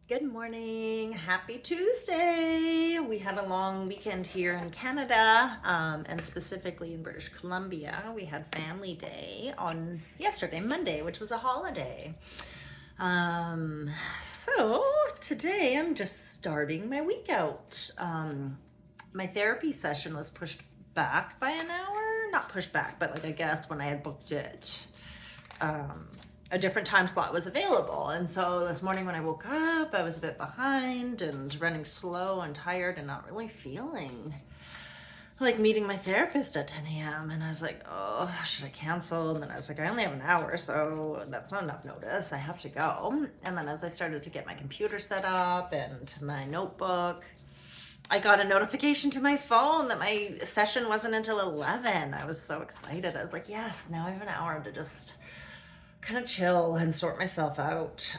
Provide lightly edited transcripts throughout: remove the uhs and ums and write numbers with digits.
Good morning. Happy Tuesday. We had a long weekend here in Canada, and specifically in British Columbia. We had Family Day on yesterday, Monday, which was a holiday. So today I'm just starting my week out. My therapy session was pushed back by an hour. Not pushed back, but I guess when I had booked it, a different time slot was available. And so this morning when I woke up, I was a bit behind and running slow and tired and not really feeling like meeting my therapist at 10 a.m. And I was like, oh, should I cancel? And then I was like, I only have an hour, so that's not enough notice. I have to go. And then as I started to get my computer set up and my notebook, I got a notification to my phone that my session wasn't until 11. I was so excited. I was like, yes, now I have an hour to just kind of chill and sort myself out.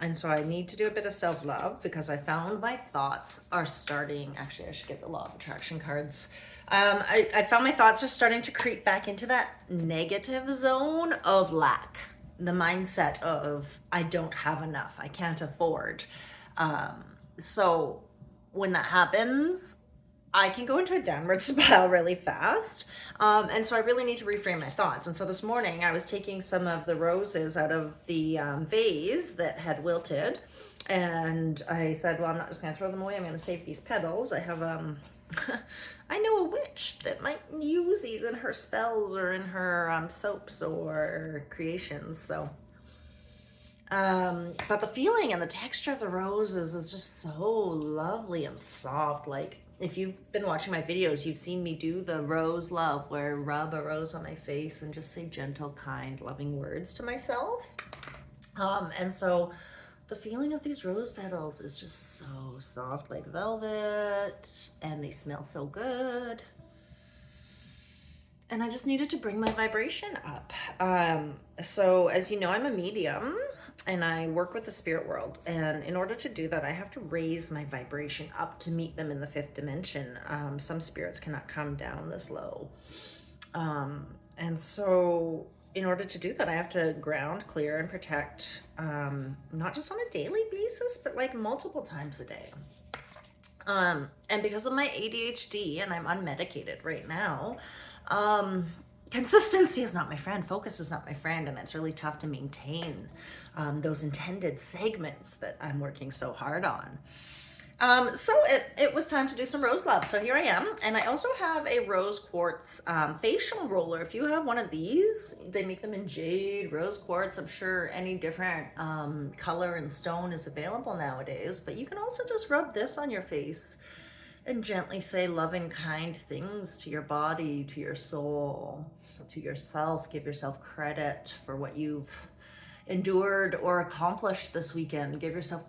And so I need to do a bit of self-love because I found my thoughts are starting, actually I should get the law of attraction cards. I found my thoughts are starting to creep back into that negative zone of lack. The mindset of I don't have enough, I can't afford. So when that happens, I can go into a downward spiral really fast. And so I really need to reframe my thoughts. And so this morning I was taking some of the roses out of the vase that had wilted. And I said, well, I'm not just going to throw them away. I'm going to save these petals. I have, I know a witch that might use these in her spells or in her soaps or creations. So but the feeling and the texture of the roses is just so lovely and soft. Like if you've been watching my videos, you've seen me do the rose love where I rub a rose on my face and just say gentle, kind, loving words to myself. And so the feeling of these rose petals is just so soft, like velvet, and they smell so good. And I just needed to bring my vibration up. So as you know, I'm a medium and I work with the spirit world. And in order to do that, I have to raise my vibration up to meet them in the fifth dimension. Some spirits cannot come down this low. And so in order to do that, I have to ground, clear, and protect, not just on a daily basis, but like multiple times a day. And because of my ADHD and I'm unmedicated right now, consistency is not my friend, focus is not my friend, and it's really tough to maintain those intended segments that I'm working so hard on. So it was time to do some rose love. So here I am, and I also have a rose quartz facial roller. If you have one of these, they make them in jade, rose quartz. I'm sure any different color and stone is available nowadays, but you can also just rub this on your face and gently say loving, kind things to your body, to your soul, to yourself. Give yourself credit for what you've endured or accomplished this weekend. Give yourself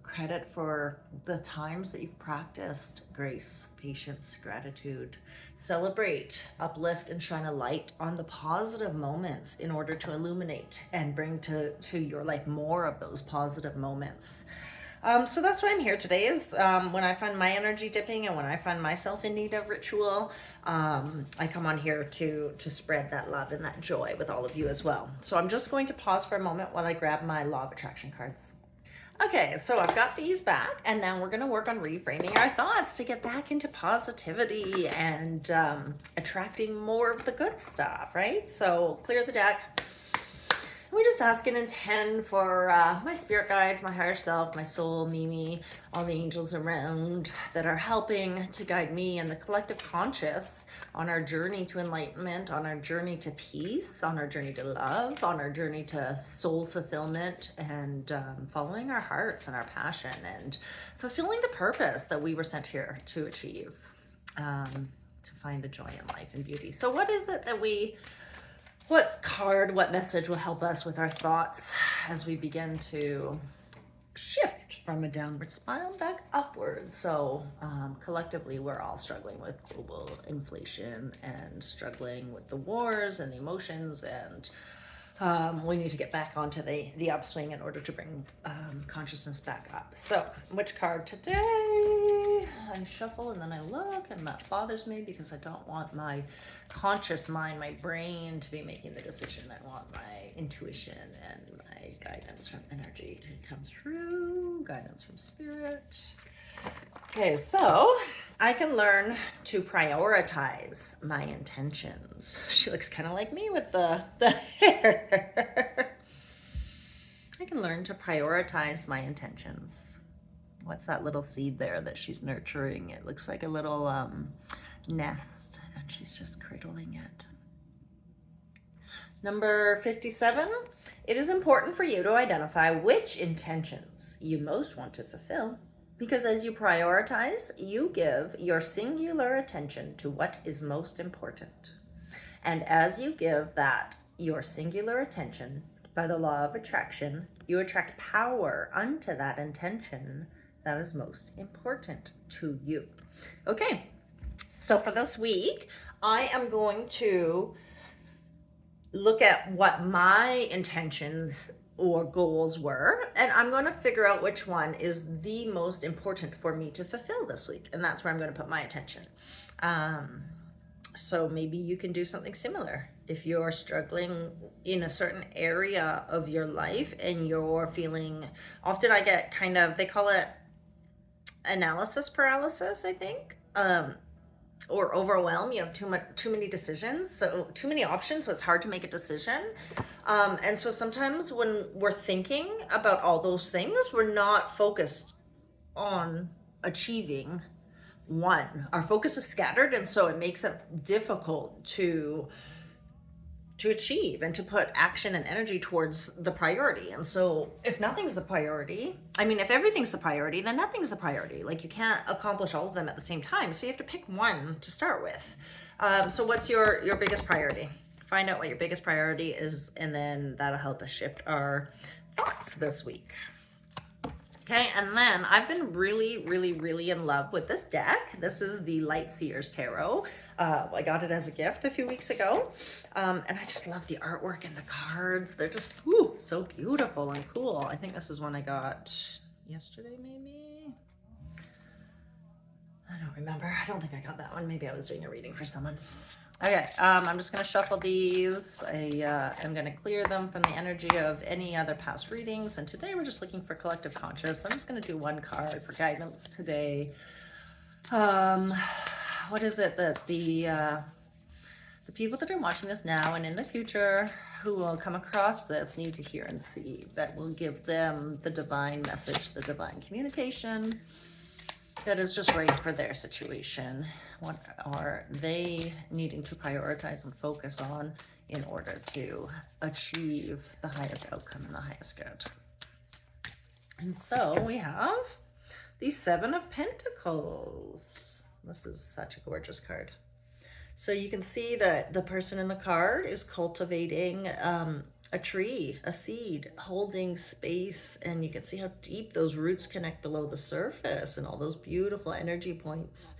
credit for the times that you've practiced grace, patience, gratitude. Celebrate, uplift, and shine a light on the positive moments in order to illuminate and bring to your life more of those positive moments. So that's why I'm here today is when I find my energy dipping and when I find myself in need of ritual, I come on here to spread that love and that joy with all of you as well. So I'm just going to pause for a moment while I grab my law of attraction cards. Okay, so I've got these back, and now we're going to work on reframing our thoughts to get back into positivity and attracting more of the good stuff, right? So clear the deck. We just ask and intend for my spirit guides, my higher self, my soul, Mimi, all the angels around that are helping to guide me and the collective conscious on our journey to enlightenment, on our journey to peace, on our journey to love, on our journey to soul fulfillment, and following our hearts and our passion and fulfilling the purpose that we were sent here to achieve, to find the joy in life and beauty. So what is it that what card, what message will help us with our thoughts as we begin to shift from a downward spiral back upwards? So collectively, we're all struggling with global inflation and struggling with the wars and the emotions, and we need to get back onto the upswing in order to bring consciousness back up. So which card today? I shuffle and then I look, and that bothers me because I don't want my conscious mind, my brain, to be making the decision. I want my intuition and my guidance from energy to come through. guidance from spirit. Okay, so I can learn to prioritize my intentions. She looks kind of like me with the hair. I can learn to prioritize my intentions. What's that little seed there that she's nurturing? It looks like a little nest, and she's just cradling it. Number 57, it is important for you to identify which intentions you most want to fulfill, because as you prioritize, you give your singular attention to what is most important. And as you give that your singular attention, by the law of attraction, you attract power unto that intention that is most important to you. Okay, so for this week, I am going to look at what my intentions or goals were, and I'm going to figure out which one is the most important for me to fulfill this week, and that's where I'm going to put my attention. So maybe you can do something similar. If you're struggling in a certain area of your life and you're feeling, often I get kind of, they call it analysis paralysis, I think, or overwhelm. You have too many decisions, so too many options, so it's hard to make a decision. And so sometimes when we're thinking about all those things, we're not focused on achieving one. Our focus is scattered, and so it makes it difficult to achieve and to put action and energy towards the priority. And so if nothing's the priority, I mean, if everything's the priority, then nothing's the priority. Like, you can't accomplish all of them at the same time. So you have to pick one to start with. So what's your biggest priority? Find out what your biggest priority is, and then that'll help us shift our thoughts this week. Okay, and then I've been really, really, really in love with this deck. This is the Light Seers Tarot. I got it as a gift a few weeks ago. And I just love the artwork and the cards. They're just so beautiful and cool. I think this is one I got yesterday, maybe? I don't remember. I don't think I got that one. Maybe I was doing a reading for someone. Okay, I'm just going to shuffle these. I'm going to clear them from the energy of any other past readings. And today we're just looking for collective conscious. I'm just going to do one card for guidance today. What is it that the people that are watching this now and in the future who will come across this need to hear and see, that will give them the divine message, the divine communication that is just right for their situation? What are they needing to prioritize and focus on in order to achieve the highest outcome and the highest good? And so we have the Seven of Pentacles. This is such a gorgeous card. So you can see that the person in the card is cultivating a tree, a seed, holding space, and you can see how deep those roots connect below the surface and all those beautiful energy points.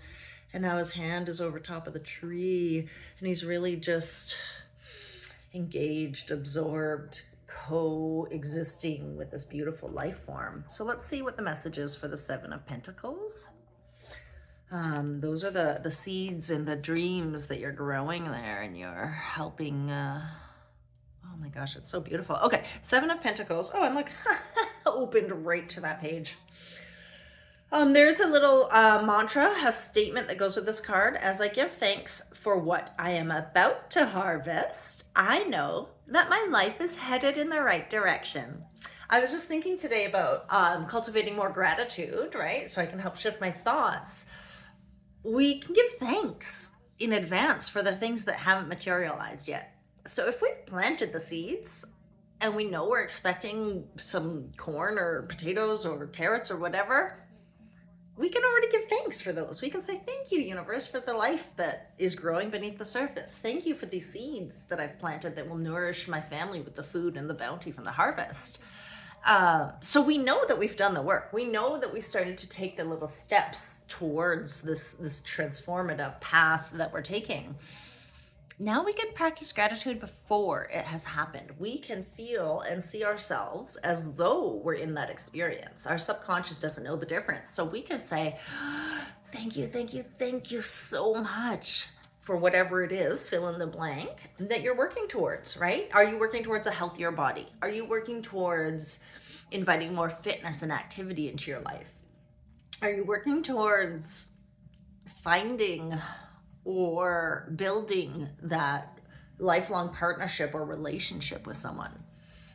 And now his hand is over top of the tree, and he's really just engaged, absorbed, coexisting with this beautiful life form. So let's see what the message is for the Seven of Pentacles. Those are the seeds and the dreams that you're growing there, and you're helping. Oh my gosh, it's so beautiful. Okay, Seven of Pentacles. Oh, and look, opened right to that page. There's a little mantra, a statement that goes with this card. As I give thanks for what I am about to harvest, I know that my life is headed in the right direction. I was just thinking today about cultivating more gratitude, right? So I can help shift my thoughts. We can give thanks in advance for the things that haven't materialized yet. So if we've planted the seeds and we know we're expecting some corn or potatoes or carrots or whatever, we can already give thanks for those. We can say, thank you, universe, for the life that is growing beneath the surface. Thank you for these seeds that I've planted that will nourish my family with the food and the bounty from the harvest. So we know that we've done the work. We know that we started to take the little steps towards this transformative path that we're taking. Now we can practice gratitude before it has happened. We can feel and see ourselves as though we're in that experience. Our subconscious doesn't know the difference. So we can say, thank you, thank you, thank you so much for whatever it is, fill in the blank, that you're working towards, right? Are you working towards a healthier body? Are you working towards inviting more fitness and activity into your life? Are you working towards finding or building that lifelong partnership or relationship with someone?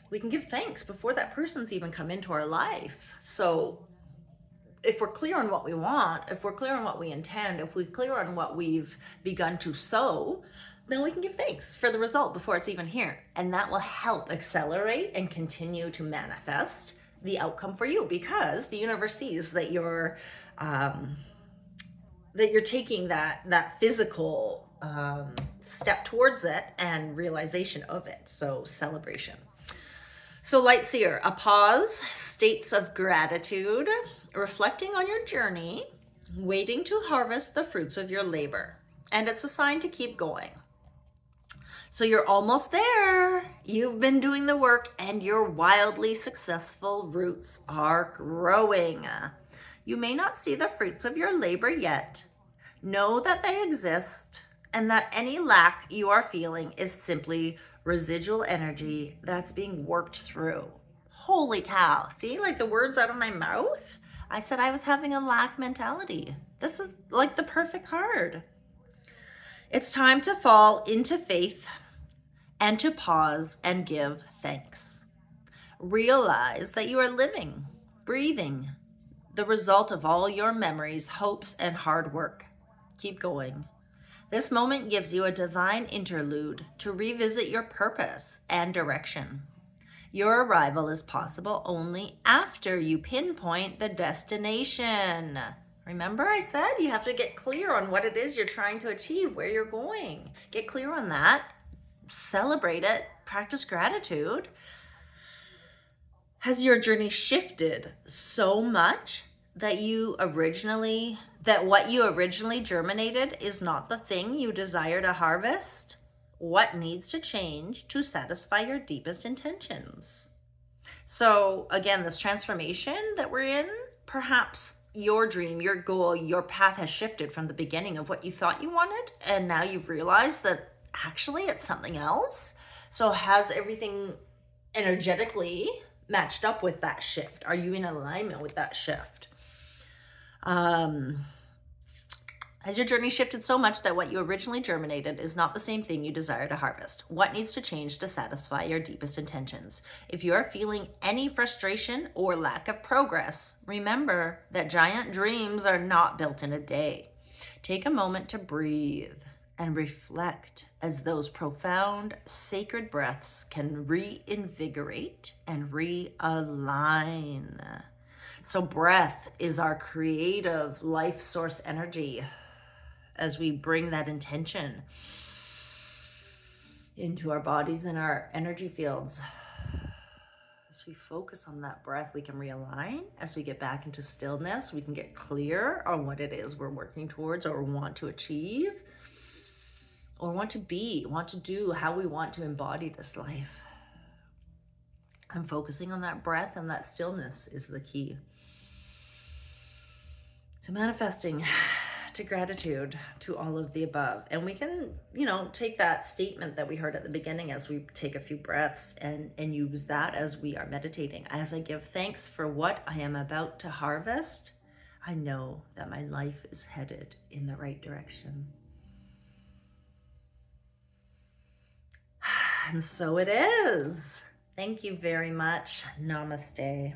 We can give thanks before that person's even come into our life. So if we're clear on what we want, if we're clear on what we intend, if we're clear on what we've begun to sow, then we can give thanks for the result before it's even here. And that will help accelerate and continue to manifest the outcome for you, because the universe sees that you're taking that physical step towards it and realization of it. So celebration. So Light Seer, a pause, states of gratitude, reflecting on your journey, waiting to harvest the fruits of your labor. And it's a sign to keep going. So you're almost there. You've been doing the work and your wildly successful roots are growing. You may not see the fruits of your labor yet. Know that they exist and that any lack you are feeling is simply residual energy that's being worked through. Holy cow. See, like the words out of my mouth? I said I was having a lack mentality. This is like the perfect card. It's time to fall into faith and to pause and give thanks. Realize that you are living, breathing, the result of all your memories, hopes, and hard work. Keep going. This moment gives you a divine interlude to revisit your purpose and direction. Your arrival is possible only after you pinpoint the destination. Remember I said you have to get clear on what it is you're trying to achieve, where you're going. Get clear on that. Celebrate it. Practice gratitude. Has your journey shifted so much that what you originally germinated is not the thing you desire to harvest? What needs to change to satisfy your deepest intentions? So again, this transformation that we're in, perhaps your dream, your goal, your path has shifted from the beginning of what you thought you wanted, and now you've realized that actually it's something else. So has everything energetically matched up with that shift? Are you in alignment with that shift? Has your journey shifted so much that what you originally germinated is not the same thing you desire to harvest? What needs to change to satisfy your deepest intentions? If you are feeling any frustration or lack of progress, remember that giant dreams are not built in a day. Take a moment to breathe and reflect as those profound, sacred breaths can reinvigorate and realign. So breath is our creative life source energy. As we bring that intention into our bodies and our energy fields, as we focus on that breath, we can realign. As we get back into stillness, we can get clear on what it is we're working towards or want to achieve or want to be, want to do, how we want to embody this life. And focusing on that breath and that stillness is the key to manifesting, to gratitude, to all of the above. And we can, take that statement that we heard at the beginning as we take a few breaths and use that as we are meditating. As I give thanks for what I am about to harvest, I know that my life is headed in the right direction. And so it is. Thank you very much. Namaste.